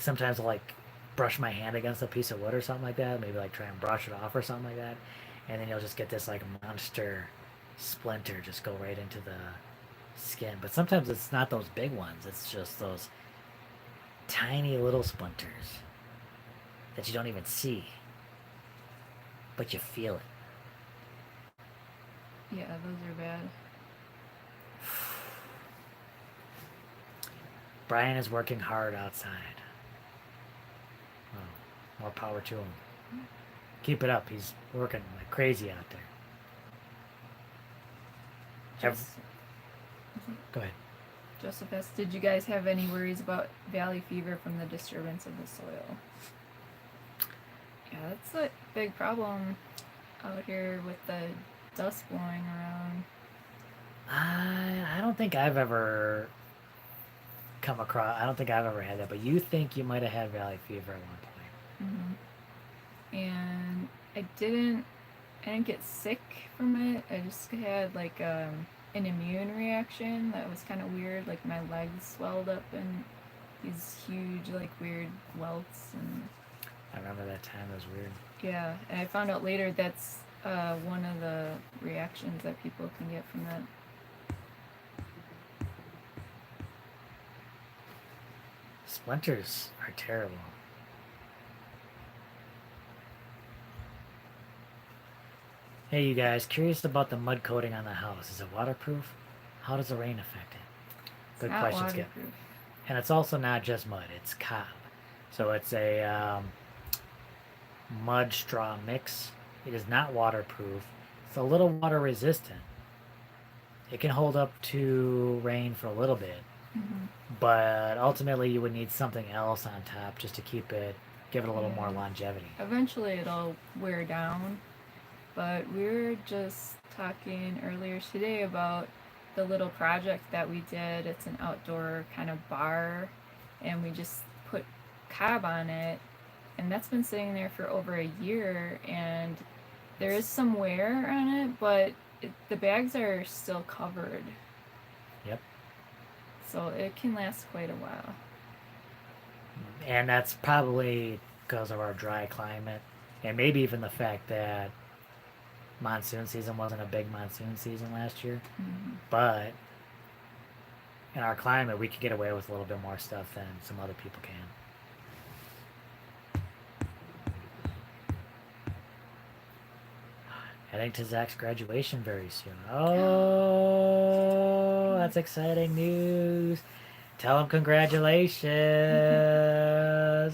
Speaker 1: sometimes I'll like brush my hand against a piece of wood or something like that, maybe like try and brush it off or something like that, and then you'll just get this like monster splinter just go right into the skin. But sometimes it's not those big ones, it's just those tiny little splinters that you don't even see, but you feel it.
Speaker 2: Yeah, those are bad.
Speaker 1: Brian is working hard outside. Well, more power to him. Keep it up. He's working like crazy out there. Go ahead.
Speaker 2: Joseph S., did you guys have any worries about valley fever from the disturbance of the soil? Yeah, that's a big problem out here with the dust blowing around.
Speaker 1: I don't think I've ever come across. I don't think I've ever had that. But you think you might have had valley fever at one point?
Speaker 2: And I didn't get sick from it. I just had like an immune reaction that was kind of weird. Like my legs swelled up and these huge like weird welts, and
Speaker 1: I remember that time. It was weird.
Speaker 2: yeah, and I found out later that's one of the reactions that people can get from that.
Speaker 1: Splinters are terrible. Hey, you guys, curious about the mud coating on the house. Is it waterproof? How does the rain affect it? Good
Speaker 2: Not
Speaker 1: questions, Skip.
Speaker 2: waterproof.
Speaker 1: And it's also not just mud, it's cob. So it's a mud straw mix. It is not waterproof. It's a little water resistant. It can hold up to rain for a little bit. But ultimately you would need something else on top just to keep it, give it a little more longevity.
Speaker 2: Eventually it'll wear down, but we were just talking earlier today about the little project that we did. It's an outdoor kind of bar, and we just put cob on it, and that's been sitting there for over a year, and there is some wear on it, but the bags are still covered.
Speaker 1: Yep.
Speaker 2: So it can last quite a while.
Speaker 1: And that's probably because of our dry climate, and maybe even the fact that monsoon season wasn't a big monsoon season last year. But in our climate, we could get away with a little bit more stuff than some other people can. Heading to Zach's graduation very soon. Oh, that's exciting news. Tell him congratulations.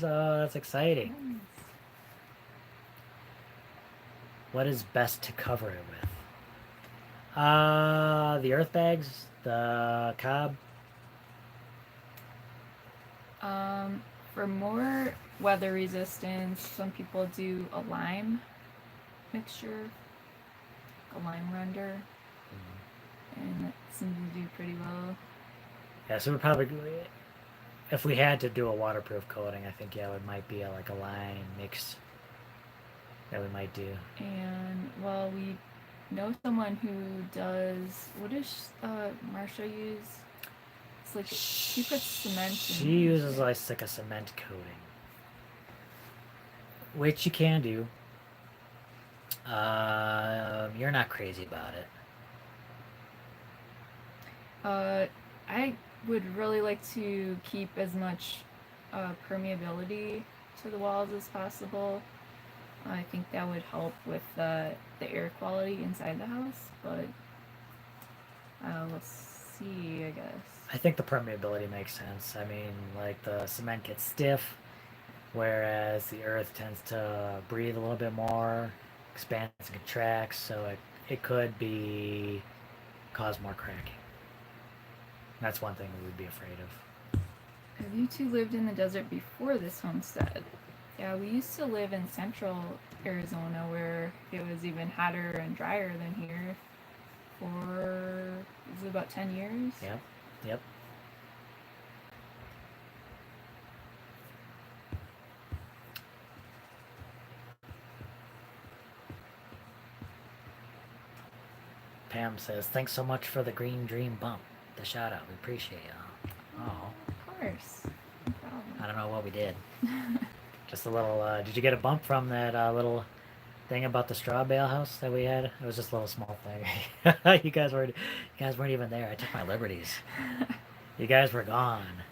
Speaker 1: Oh, that's exciting. What is best to cover it with? The Earthbags, the cob.
Speaker 2: For more weather resistance, some people do a lime mixture, a lime render, and that seems to do pretty well.
Speaker 1: Yeah, so we probably, if we had to do a waterproof coating, I think it might be like a lime mix that we might do.
Speaker 2: And well, we know someone who does. What does Marsha use? It's like she puts cement.
Speaker 1: She
Speaker 2: in
Speaker 1: uses like a cement coating, which you can do. You're not crazy about it.
Speaker 2: I would really like to keep as much permeability to the walls as possible. I think that would help with the air quality inside the house, but we'll see, I guess.
Speaker 1: I think the permeability makes sense. I mean, like the cement gets stiff, whereas the earth tends to breathe a little bit more, expands and contracts, so it could be cause more cracking. That's one thing we would be afraid of.
Speaker 2: Have you two lived in the desert before this homestead? Yeah, we used to live in central Arizona where it was even hotter and drier than here for, is it about 10 years?
Speaker 1: Yep, yep. Pam says, thanks so much for the green dream bump. The shout out. We appreciate you. Oh.
Speaker 2: Of course. No problem.
Speaker 1: I don't know what we did. Just a little, did you get a bump from that little thing about the straw bale house that we had? It was just a little small thing. you guys weren't even there. I took my liberties. You guys were gone.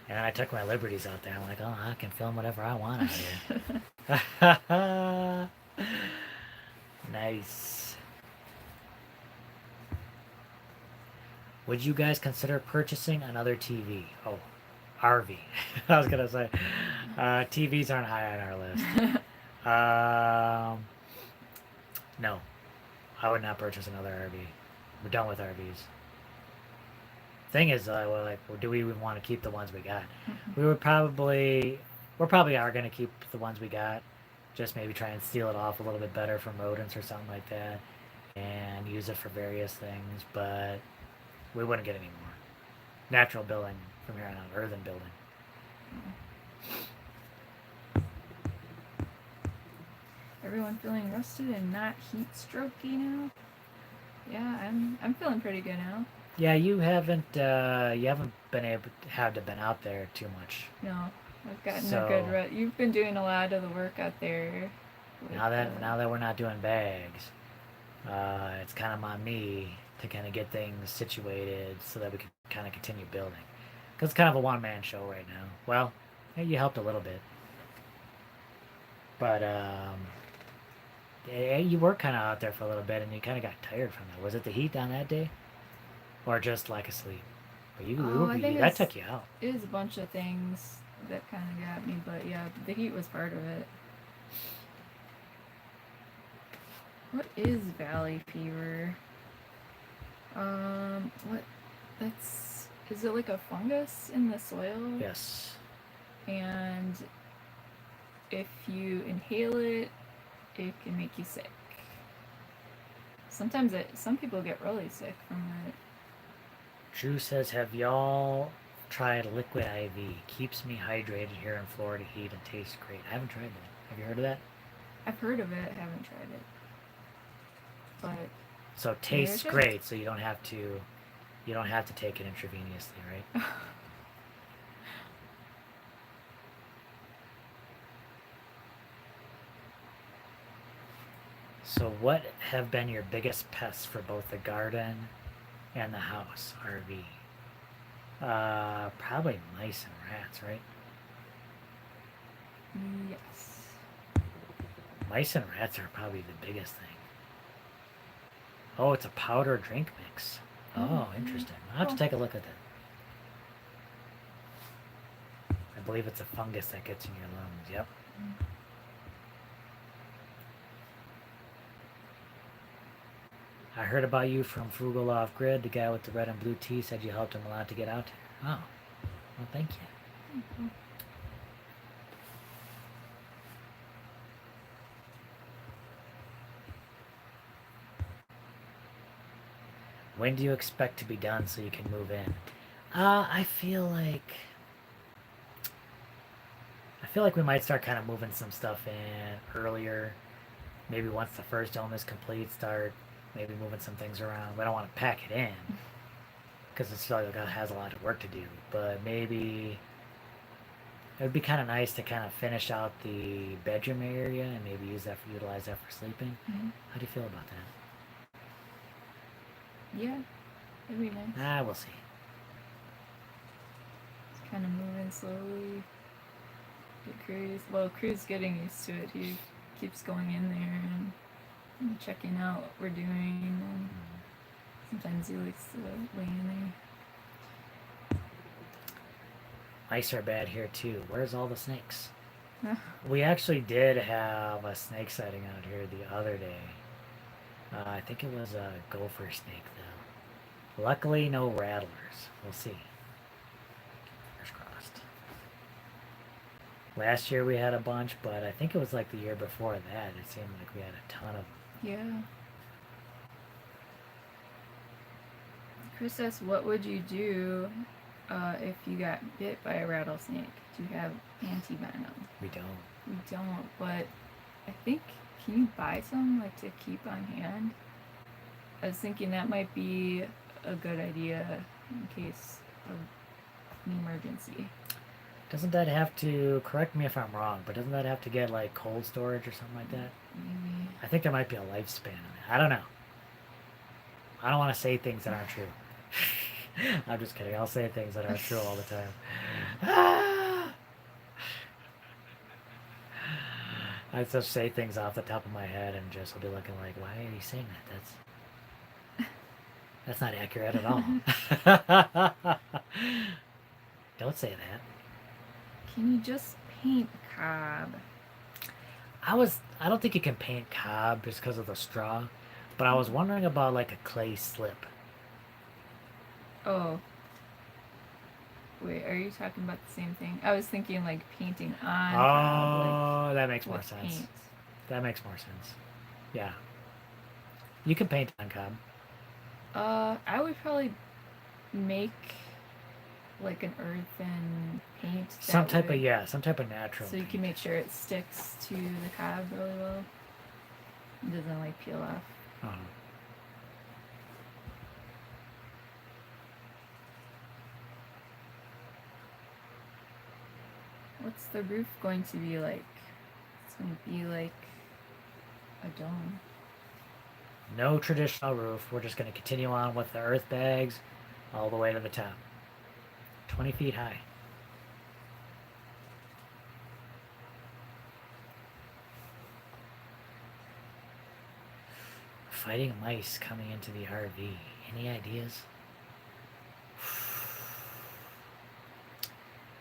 Speaker 1: And I took my liberties out there. I'm like, oh, I can film whatever I want out here. Nice. Would you guys consider purchasing another TV? Oh, RV. I was gonna say, TVs aren't high on our list. No, I would not purchase another RV. We're done with RVs. Thing is, we're like, well, do we even want to keep the ones we got? We're probably are gonna keep the ones we got. Just maybe try and seal it off a little bit better from rodents or something like that, and use it for various things. But we wouldn't get any more natural building from here on out, earthen building.
Speaker 2: Everyone feeling rested and not heat strokey now? Yeah, I'm feeling pretty good now.
Speaker 1: Yeah, you haven't been out there too much.
Speaker 2: No, I've gotten a good rest. You've been doing a lot of the work out there.
Speaker 1: Now that we're not doing bags, it's kind of on me to kind of get things situated so that we can kind of continue building. Because it's kind of a one-man show right now. Well, you helped a little bit. But, you were kind of out there for a little bit and you kind of got tired from that. Was it the heat on that day? Or just lack of sleep? But that took you out.
Speaker 2: It was a bunch of things that kind of got me, but yeah, the heat was part of it. What is valley fever? Is it like a fungus in the soil?
Speaker 1: Yes.
Speaker 2: And if you inhale it, it can make you sick. Some people get really sick from it.
Speaker 1: Drew says, have y'all tried liquid IV? Keeps me hydrated here in Florida heat and tastes great. I haven't tried that. Have you heard of that?
Speaker 2: I've heard of it. I haven't tried it. But
Speaker 1: so it tastes great, so you don't have to take it intravenously, right? So what have been your biggest pests for both the garden and the house RV? Probably mice and rats, right?
Speaker 2: Yes.
Speaker 1: Mice and rats are probably the biggest thing. Oh, it's a powder drink mix. Oh, interesting. I'll have to take a look at that. I believe it's a fungus that gets in your lungs. Yep. I heard about you from Frugal Off Grid. The guy with the red and blue tee said you helped him a lot to get out. Oh, well, thank you. Mm-hmm. When do you expect to be done so you can move in? I feel feel like we might start kind of moving some stuff in earlier. Maybe once the first dome is complete, start maybe moving some things around. We don't want to pack it in because it still has a lot of work to do. But maybe it would be kind of nice to kind of finish out the bedroom area and maybe utilize that for sleeping.
Speaker 2: Mm-hmm.
Speaker 1: How do you feel about that?
Speaker 2: Yeah, it'd be nice.
Speaker 1: Ah, we'll see.
Speaker 2: It's kind of moving slowly. Crew's getting used to it. He keeps going in there and checking out what we're doing. And sometimes he likes to lay in there.
Speaker 1: Mice are bad here too. Where's all the snakes?
Speaker 2: Huh.
Speaker 1: We actually did have a snake sighting out here the other day. I think it was a gopher snake though. Luckily, no rattlers. We'll see. Fingers crossed. Last year we had a bunch, but I think it was like the year before that. It seemed like we had a ton of them.
Speaker 2: Yeah. Chris asks, what would you do if you got bit by a rattlesnake? Do you have anti-venom?
Speaker 1: We don't.
Speaker 2: We don't, but I think, can you buy some like to keep on hand? I was thinking that might be a good idea in case of an emergency.
Speaker 1: Doesn't that have to, correct me if I'm wrong, but doesn't that have to get like cold storage or something like that?
Speaker 2: Maybe.
Speaker 1: I think there might be a lifespan on it. I don't know. I don't want to say things that aren't true. I'm just kidding. I'll say things that aren't true all the time. I just say things off the top of my head and just will be looking like, why are you saying that? That's not accurate at all. Don't say that.
Speaker 2: Can you just paint cob?
Speaker 1: I don't think you can paint cob just because of the straw, but I was wondering about like a clay slip.
Speaker 2: Oh. Wait, are you talking about the same thing? I was thinking like painting on cob,
Speaker 1: Oh, that makes
Speaker 2: like
Speaker 1: more
Speaker 2: with
Speaker 1: sense.
Speaker 2: paint.
Speaker 1: That makes more sense. Yeah. You can paint on cob.
Speaker 2: I would probably make like an earthen paint.
Speaker 1: Some type of natural
Speaker 2: So you
Speaker 1: paint.
Speaker 2: can make sure it sticks to the cob really well. It doesn't like peel off.
Speaker 1: Uh-huh.
Speaker 2: What's the roof going to be like? It's going to be like a dome.
Speaker 1: No traditional roof. We're just going to continue on with the earth bags all the way to the top. 20 feet high. Fighting mice coming into the RV. Any ideas?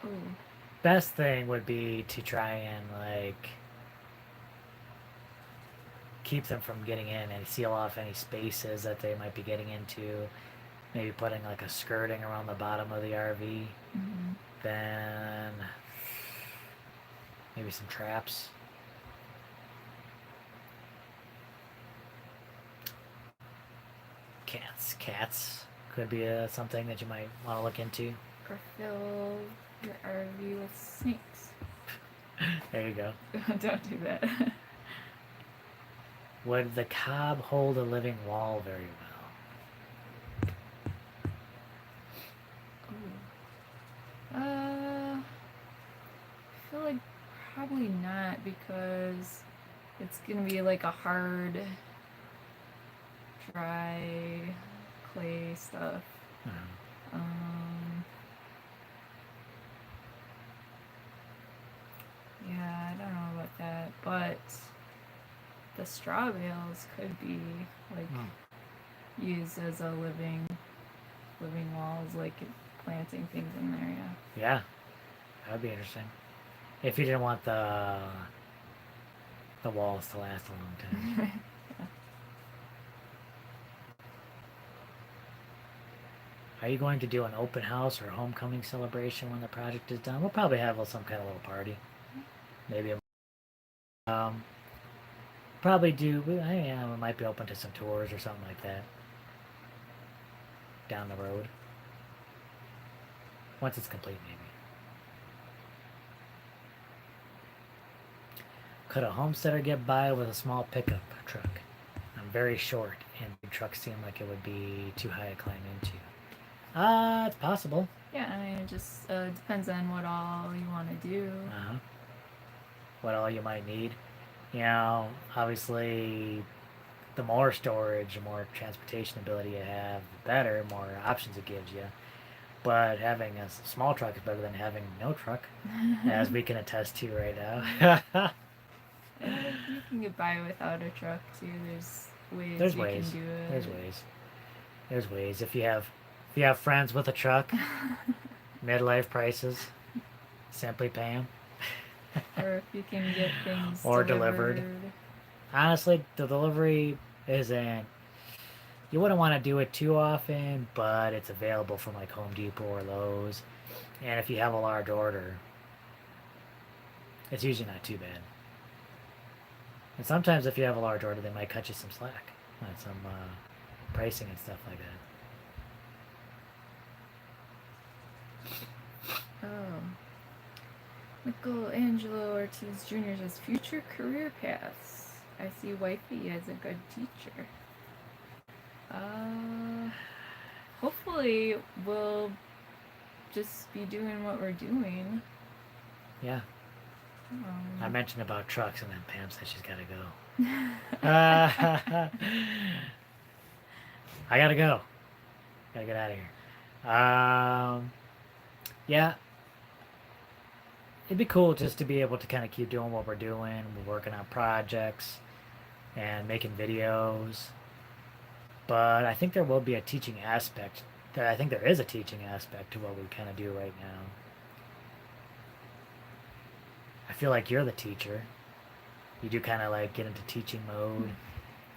Speaker 2: Oh.
Speaker 1: Best thing would be to try and like keep them from getting in and seal off any spaces that they might be getting into. Maybe putting like a skirting around the bottom of the RV.
Speaker 2: Mm-hmm.
Speaker 1: Then maybe some traps. Cats could be something that you might want to look into.
Speaker 2: Or fill your RV with snakes.
Speaker 1: There you go.
Speaker 2: Don't do that.
Speaker 1: Would the cob hold a living wall very well?
Speaker 2: I feel like probably not because it's gonna be like a hard, dry clay stuff. Yeah, I don't know about that, but the straw bales could be like used as a living walls, like planting things in there. Yeah.
Speaker 1: Yeah, that would be interesting. If you didn't want the walls to last a long time.
Speaker 2: Yeah.
Speaker 1: Are you going to do an open house or homecoming celebration when the project is done? We'll probably have some kind of little party. Maybe probably do. We might be open to some tours or something like that down the road. Once it's complete, maybe. Could a homesteader get by with a small pickup truck? I'm very short, and big trucks seem like it would be too high to climb into. It's possible.
Speaker 2: Yeah, I mean, it just depends on what all you want to do.
Speaker 1: Uh-huh. What all you might need. You know, obviously, the more storage, the more transportation ability you have, the better, more options it gives you. But having a small truck is better than having no truck, as we can attest to right now.
Speaker 2: And you can get by without a truck too. There's ways
Speaker 1: There's
Speaker 2: you
Speaker 1: ways.
Speaker 2: can do it.
Speaker 1: There's ways. There's ways. If you have friends with a truck, midlife prices, simply pay them.
Speaker 2: Or if you can get things
Speaker 1: Or
Speaker 2: delivered.
Speaker 1: delivered. Honestly, the delivery isn't. You wouldn't want to do it too often, but it's available from like Home Depot or Lowe's. And if you have a large order, it's usually not too bad. And sometimes if you have a large order, they might cut you some slack on some pricing and stuff like that.
Speaker 2: Oh. Michelangelo Ortiz Jr. says future career paths. I see wifey as a good teacher. Hopefully we'll just be doing what we're doing.
Speaker 1: Yeah. I mentioned about trucks, and then Pam said she's got to go. I gotta go. Gotta get out of here. Yeah. It'd be cool just to be able to kind of keep doing what we're doing. We're working on projects and making videos. But I think there will be a teaching aspect. I think there is a teaching aspect to what we kind of do right now. I feel like you're the teacher. You do kind of like get into teaching mode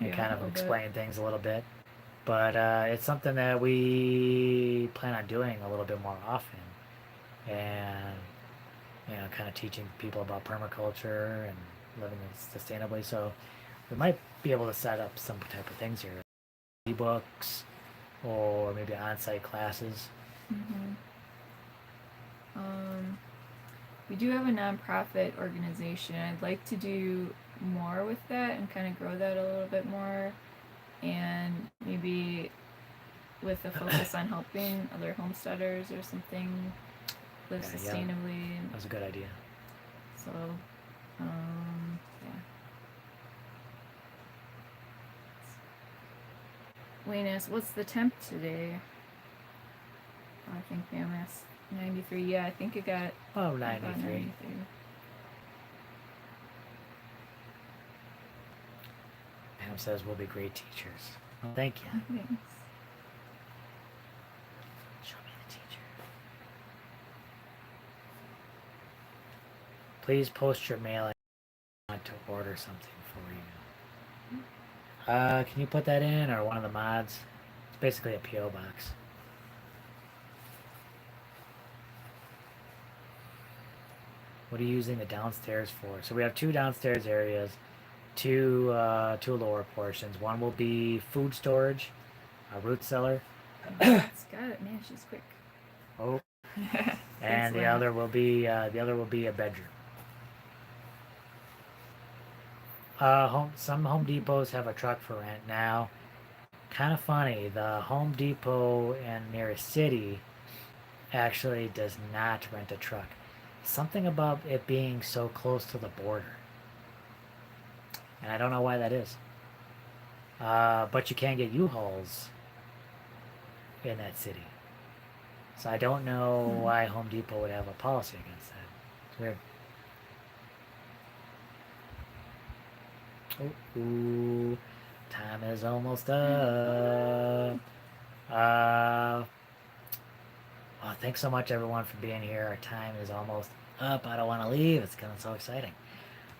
Speaker 1: and kind of explain things a little bit. But it's something that we plan on doing a little bit more often. And, kind of teaching people about permaculture and living sustainably. So we might be able to set up some type of things here. Ebooks or maybe on-site classes.
Speaker 2: Mm-hmm. We do have a nonprofit organization. I'd like to do more with that and kind of grow that a little bit more, and maybe with a focus on helping other homesteaders or something live sustainably.
Speaker 1: Yeah. That's a good idea.
Speaker 2: So, yeah. Wayne asked, what's the temp today? I think Pam asked 93. Yeah, I think it got
Speaker 1: 93. Pam says we'll be great teachers. Well, thank you.
Speaker 2: Thanks.
Speaker 1: Show me the teacher. Please post your mail. I want to order something for you. Can you put that in, or one of the mods? It's basically a P.O. box. What are you using the downstairs for? So we have two downstairs areas, two lower portions. One will be food storage, a root cellar.
Speaker 2: It's got it, man. She's quick.
Speaker 1: Oh. And the other will be a bedroom. Some Home Depots have a truck for rent now. Kind of funny. The Home Depot in nearest city actually does not rent a truck. Something about it being so close to the border, and I don't know why that is. But you can get U-Hauls in that city, so I don't know why Home Depot would have a policy against that. It's weird. Ooh, time is almost up. Well, thanks so much, everyone, for being here. Our time is almost up. I don't want to leave. It's kind of so exciting.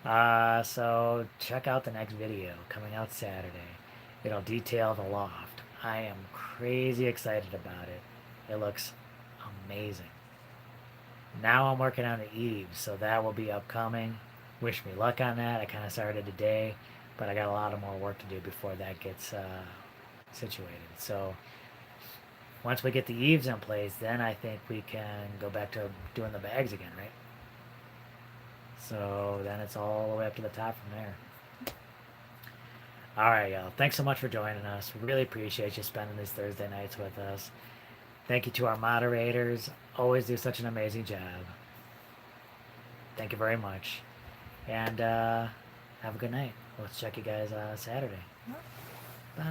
Speaker 1: So check out the next video coming out Saturday. It'll detail the loft. I am crazy excited about it. It looks amazing. Now I'm working on the eaves, so that will be upcoming. Wish me luck on that. I kind of started today, but I got a lot of more work to do before that gets situated. So once we get the eaves in place, then I think we can go back to doing the bags again, right? So then it's all the way up to the top from there. All right, y'all. Thanks so much for joining us. Really appreciate you spending these Thursday nights with us. Thank you to our moderators. Always do such an amazing job. Thank you very much. And have a good night. Let's check you guys Saturday. Bye.